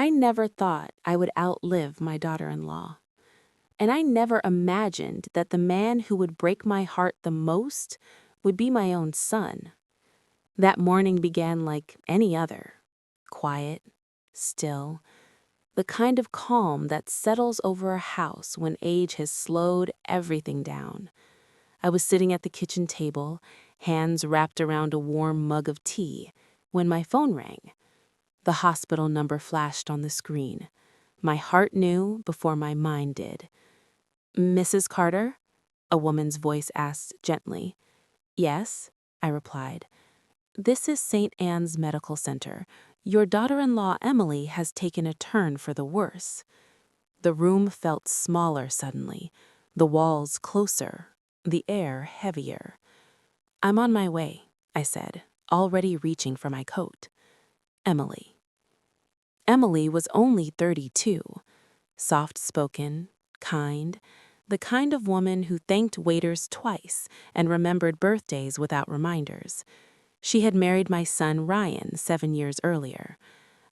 I never thought I would outlive my daughter-in-law. And I never imagined that the man who would break my heart the most would be my own son. That morning began like any other. Quiet, still, the kind of calm that settles over a house when age has slowed everything down. I was sitting at the kitchen table, hands wrapped around a warm mug of tea, when my phone rang. The hospital number flashed on the screen. My heart knew before my mind did. "Mrs. Carter?" a woman's voice asked gently. "Yes," I replied. "This is St. Anne's Medical Center. Your daughter-in-law Emily has taken a turn for the worse." The room felt smaller suddenly, the walls closer, the air heavier. "I'm on my way," I said, already reaching for my coat. Emily. Emily was only 32, soft-spoken, kind, the kind of woman who thanked waiters twice and remembered birthdays without reminders. She had married my son Ryan 7 years earlier.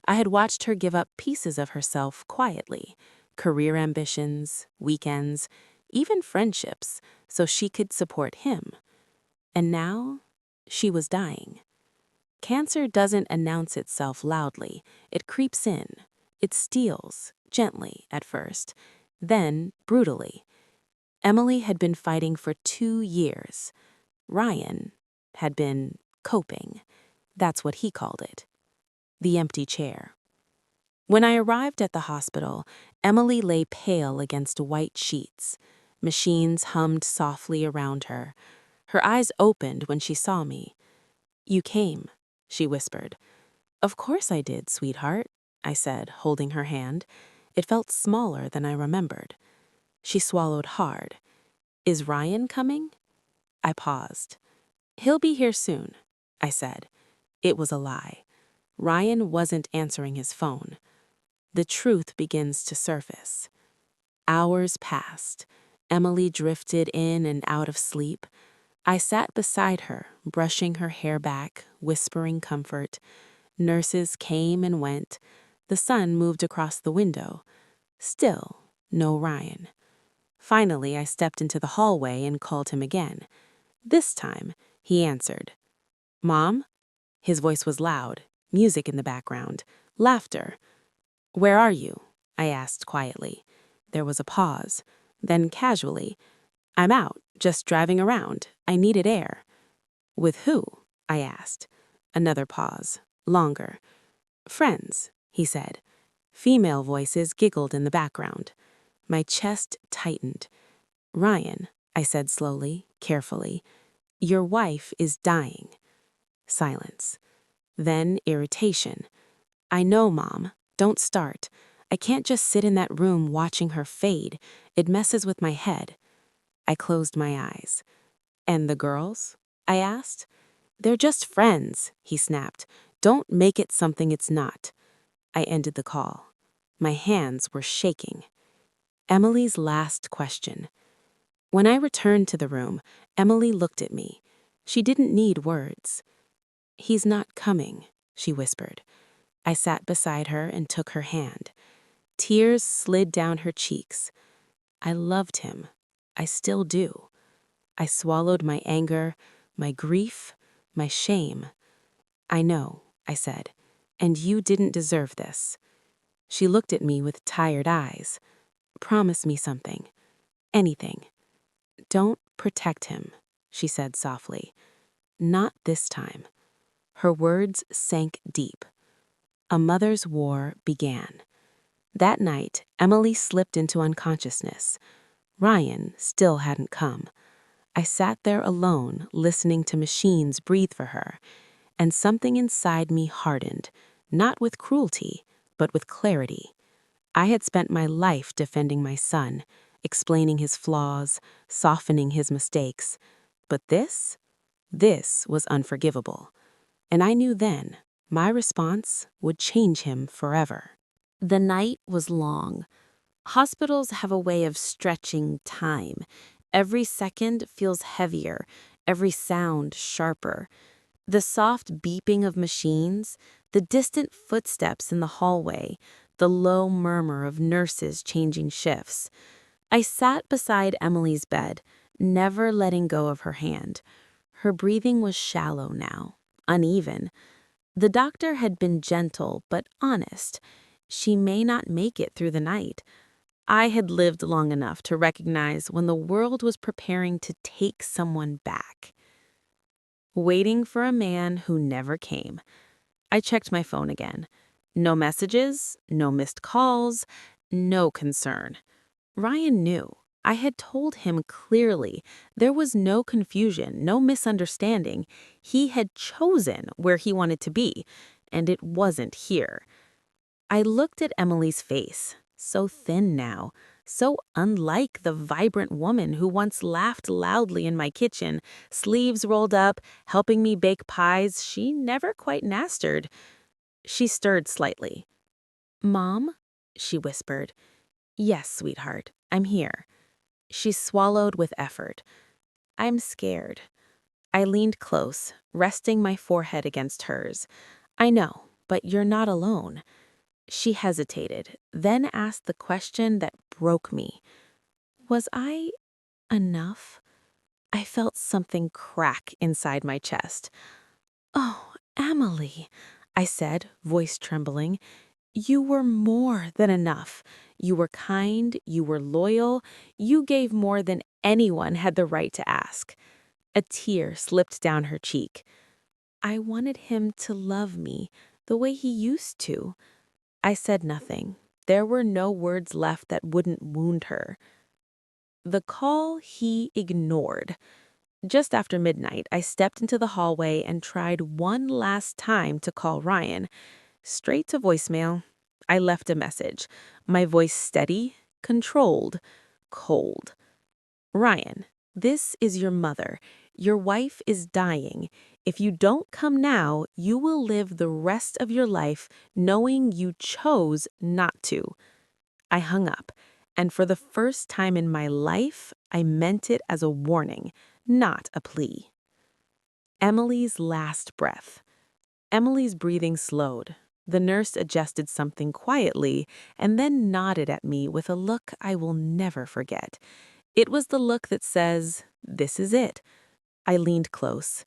I had watched her give up pieces of herself quietly, career ambitions, weekends, even friendships, so she could support him. And now, she was dying. Cancer doesn't announce itself loudly. It creeps in. It steals, gently at first, then brutally. Emily had been fighting for 2 years. Ryan had been coping. That's what he called it. The empty chair. When I arrived at the hospital, Emily lay pale against white sheets. Machines hummed softly around her. Her eyes opened when she saw me. "You came," she whispered. "Of course I did, sweetheart," I said, holding her hand. It felt smaller than I remembered. She swallowed hard. "Is Ryan coming?" I paused. "He'll be here soon," I said. It was a lie. Ryan wasn't answering his phone. The truth begins to surface. Hours passed. Emily drifted in and out of sleep. I sat beside her, brushing her hair back, whispering comfort. Nurses came and went. The sun moved across the window. Still, no Ryan. Finally, I stepped into the hallway and called him again. This time, he answered. "Mom?" His voice was loud, music in the background, laughter. "Where are you?" I asked quietly. There was a pause. Then casually, "I'm out, just driving around. I needed air." "With who?" I asked. Another pause, longer. "Friends," he said. Female voices giggled in the background. My chest tightened. "Ryan," I said slowly, carefully, "your wife is dying." Silence. Then irritation. "I know, Mom. Don't start. I can't just sit in that room watching her fade. It messes with my head." I closed my eyes. "And the girls?" I asked. "They're just friends," he snapped. "Don't make it something it's not." I ended the call. My hands were shaking. Emily's last question. When I returned to the room, Emily looked at me. She didn't need words. "He's not coming," she whispered. I sat beside her and took her hand. Tears slid down her cheeks. I loved him. I still do. I swallowed my anger, my grief, my shame. "I know," I said, "and you didn't deserve this." She looked at me with tired eyes. "Promise me something. Anything." "Don't protect him," she said softly. "Not this time." Her words sank deep. A mother's war began. That night, Emily slipped into unconsciousness. Ryan still hadn't come. I sat there alone, listening to machines breathe for her, and something inside me hardened, not with cruelty, but with clarity. I had spent my life defending my son, explaining his flaws, softening his mistakes. But this was unforgivable. And I knew then my response would change him forever. The night was long. Hospitals have a way of stretching time. Every second feels heavier, every sound sharper. The soft beeping of machines, the distant footsteps in the hallway, the low murmur of nurses changing shifts. I sat beside Emily's bed, never letting go of her hand. Her breathing was shallow now, uneven. The doctor had been gentle but honest. She may not make it through the night. I had lived long enough to recognize when the world was preparing to take someone back. Waiting for a man who never came. I checked my phone again. No messages, no missed calls, no concern. Ryan knew. I had told him clearly. There was no confusion, no misunderstanding. He had chosen where he wanted to be, and it wasn't here. I looked at Emily's face, so thin now, so unlike the vibrant woman who once laughed loudly in my kitchen, sleeves rolled up, helping me bake pies she never quite mastered. She stirred slightly. "Mom?" she whispered. "Yes, sweetheart, I'm here." She swallowed with effort. "I'm scared." I leaned close, resting my forehead against hers. "I know, but you're not alone." She hesitated, then asked the question that broke me. Was I enough? I felt something crack inside my chest. "Oh, Emily," I said, voice trembling. "You were more than enough. You were kind, you were loyal, you gave more than anyone had the right to ask." A tear slipped down her cheek. "I wanted him to love me the way he used to." I said nothing. There were no words left that wouldn't wound her. The call he ignored. Just after midnight, I stepped into the hallway and tried one last time to call Ryan. Straight to voicemail. I left a message, my voice steady, controlled, cold. "Ryan, this is your mother. Your wife is dying. If you don't come now, you will live the rest of your life knowing you chose not to." I hung up, and for the first time in my life, I meant it as a warning, not a plea. Emily's last breath. Emily's breathing slowed. The nurse adjusted something quietly and then nodded at me with a look I will never forget. It was the look that says, "This is it." I leaned close.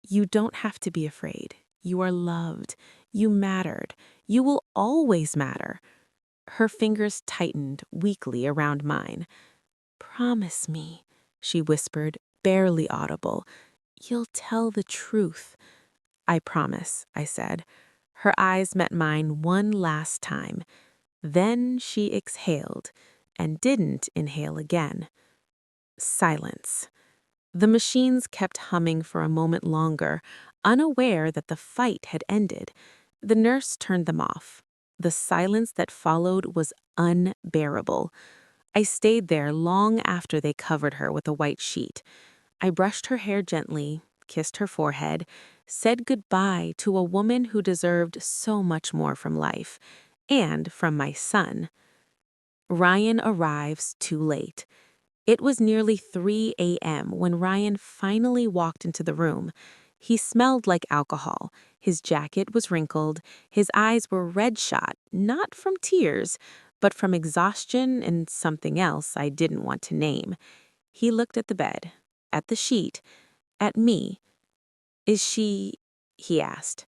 "You don't have to be afraid. You are loved. You mattered. You will always matter." Her fingers tightened weakly around mine. "Promise me," she whispered, barely audible. "You'll tell the truth." "I promise," I said. Her eyes met mine one last time. Then she exhaled and didn't inhale again. Silence. The machines kept humming for a moment longer, unaware that the fight had ended. The nurse turned them off. The silence that followed was unbearable. I stayed there long after they covered her with a white sheet. I brushed her hair gently, kissed her forehead, said goodbye to a woman who deserved so much more from life, and from my son. Ryan arrives too late. It was nearly 3 a.m. when Ryan finally walked into the room. He smelled like alcohol. His jacket was wrinkled. His eyes were red-shot, not from tears, but from exhaustion and something else I didn't want to name. He looked at the bed, at the sheet, at me. "Is she?" he asked.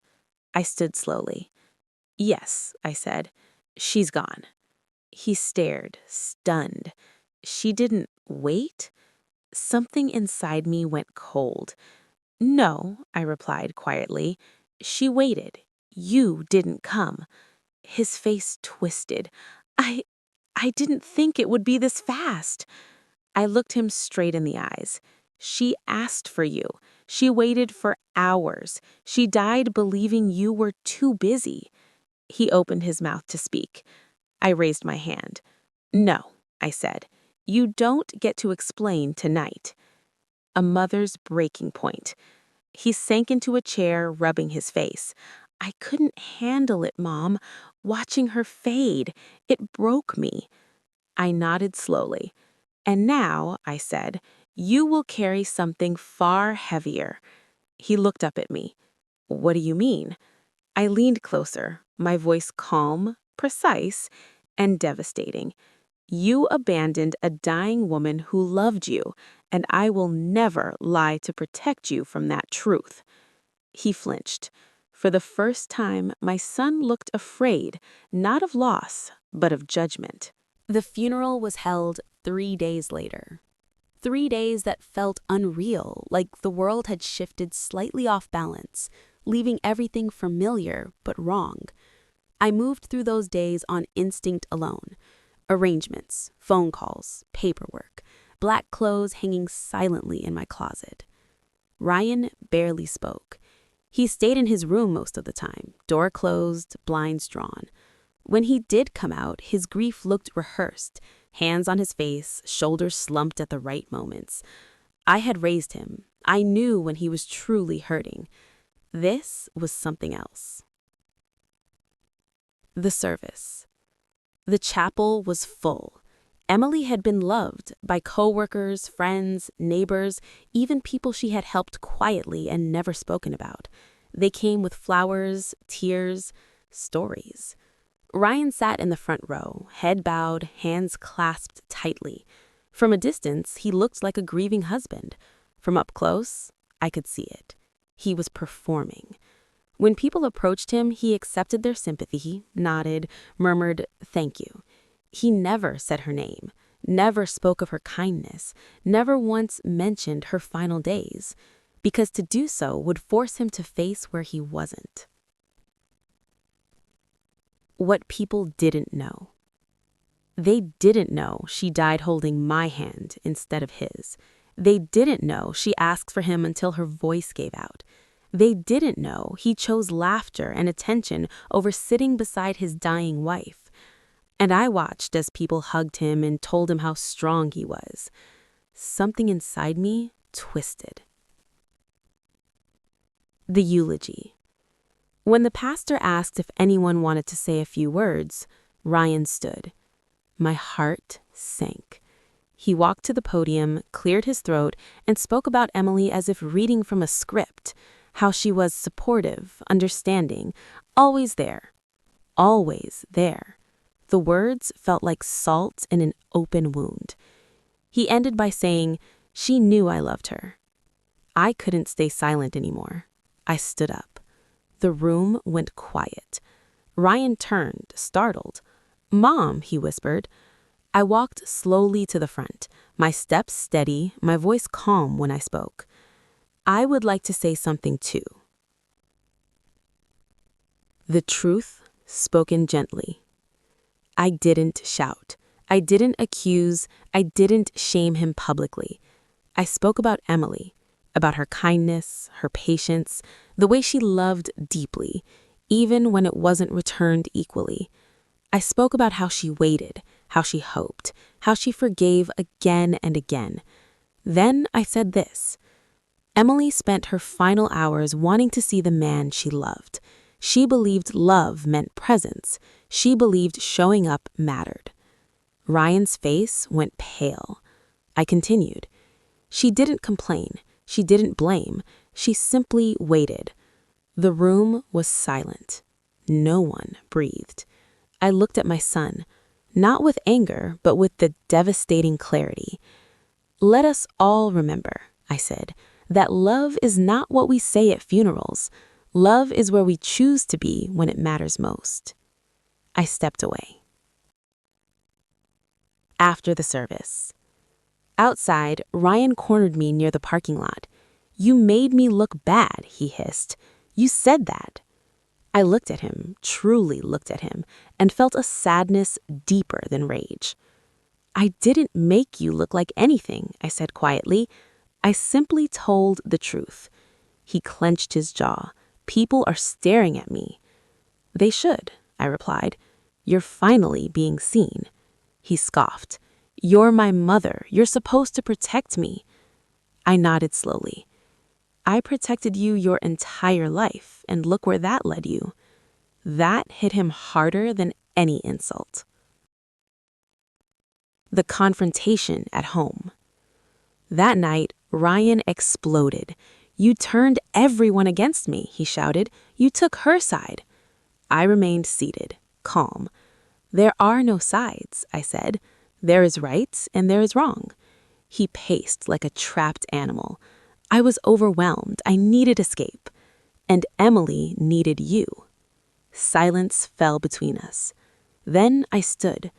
I stood slowly. "Yes," I said. "She's gone." He stared, stunned. She didn't wait? Something inside me went cold. "No," I replied quietly. "She waited. You didn't come." His face twisted. I I didn't think it would be this fast." I looked him straight in the eyes. "She asked for you. She waited for hours. She died believing you were too busy." He opened his mouth to speak. I raised my hand. "No," I said. "You don't get to explain tonight." A mother's breaking point. He sank into a chair, rubbing his face. "I couldn't handle it, Mom. Watching her fade. It broke me." I nodded slowly. "And now," I said, "you will carry something far heavier." He looked up at me. "What do you mean?" I leaned closer, my voice calm, precise, and devastating. You abandoned a dying woman who loved you, and I will never lie to protect you from that truth." He flinched. For the first time, my son looked afraid, not of loss, but of judgment. The funeral was held 3 days later. 3 days that felt unreal, like the world had shifted slightly off balance, leaving everything familiar but wrong. I moved through those days on instinct alone. Arrangements, phone calls, paperwork, black clothes hanging silently in my closet. Ryan barely spoke. He stayed in his room most of the time, door closed, blinds drawn. When he did come out, his grief looked rehearsed, hands on his face, shoulders slumped at the right moments. I had raised him. I knew when he was truly hurting. This was something else. The service. The chapel was full. Emily had been loved by coworkers, friends, neighbors, even people she had helped quietly and never spoken about. They came with flowers, tears, stories. Ryan sat in the front row, head bowed, hands clasped tightly. From a distance, he looked like a grieving husband. From up close, I could see it. He was performing. When people approached him, he accepted their sympathy, nodded, murmured, "Thank you." He never said her name, never spoke of her kindness, never once mentioned her final days, because to do so would force him to face where he wasn't. What people didn't know. They didn't know she died holding my hand instead of his. They didn't know she asked for him until her voice gave out. They didn't know he chose laughter and attention over sitting beside his dying wife. And I watched as people hugged him and told him how strong he was. Something inside me twisted. The eulogy. When the pastor asked if anyone wanted to say a few words, Ryan stood. My heart sank. He walked to the podium, cleared his throat, and spoke about Emily as if reading from a script, how she was supportive, understanding, always there. Always there. The words felt like salt in an open wound. He ended by saying, "She knew I loved her." I couldn't stay silent anymore. I stood up. The room went quiet. Ryan turned, startled. "Mom," he whispered. I walked slowly to the front, my steps steady, my voice calm when I spoke. I would like to say something too. The truth spoken gently. I didn't shout. I didn't accuse. I didn't shame him publicly. I spoke about Emily, about her kindness, her patience, the way she loved deeply, even when it wasn't returned equally. I spoke about how she waited, how she hoped, how she forgave again and again. Then I said this. Emily spent her final hours wanting to see the man she loved. She believed love meant presence. She believed showing up mattered. Ryan's face went pale. I continued. She didn't complain. She didn't blame. She simply waited. The room was silent. No one breathed. I looked at my son, not with anger, but with the devastating clarity. Let us all remember, I said, that love is not what we say at funerals. Love is where we choose to be when it matters most. I stepped away. After the service. Outside, Ryan cornered me near the parking lot. "You made me look bad," he hissed. "You said that." I looked at him, truly looked at him, and felt a sadness deeper than rage. "I didn't make you look like anything," I said quietly. I simply told the truth. He clenched his jaw. "People are staring at me." "They should," I replied. "You're finally being seen." He scoffed. "You're my mother. You're supposed to protect me." I nodded slowly. "I protected you your entire life, and look where that led you." That hit him harder than any insult. The confrontation at home. That night, Ryan exploded. "You turned everyone against me," he shouted. "You took her side." I remained seated, calm. There are no sides, I said. There is right and there is wrong. He paced like a trapped animal. I was overwhelmed. I needed escape. And Emily needed you. Silence fell between us. Then I stood.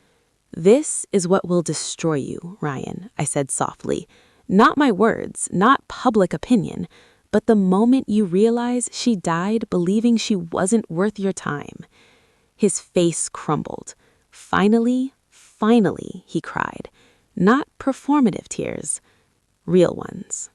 This is what will destroy you, Ryan, I said softly. Not my words, not public opinion, but the moment you realize she died believing she wasn't worth your time. His face crumbled. Finally, finally, he cried. Not performative tears, real ones.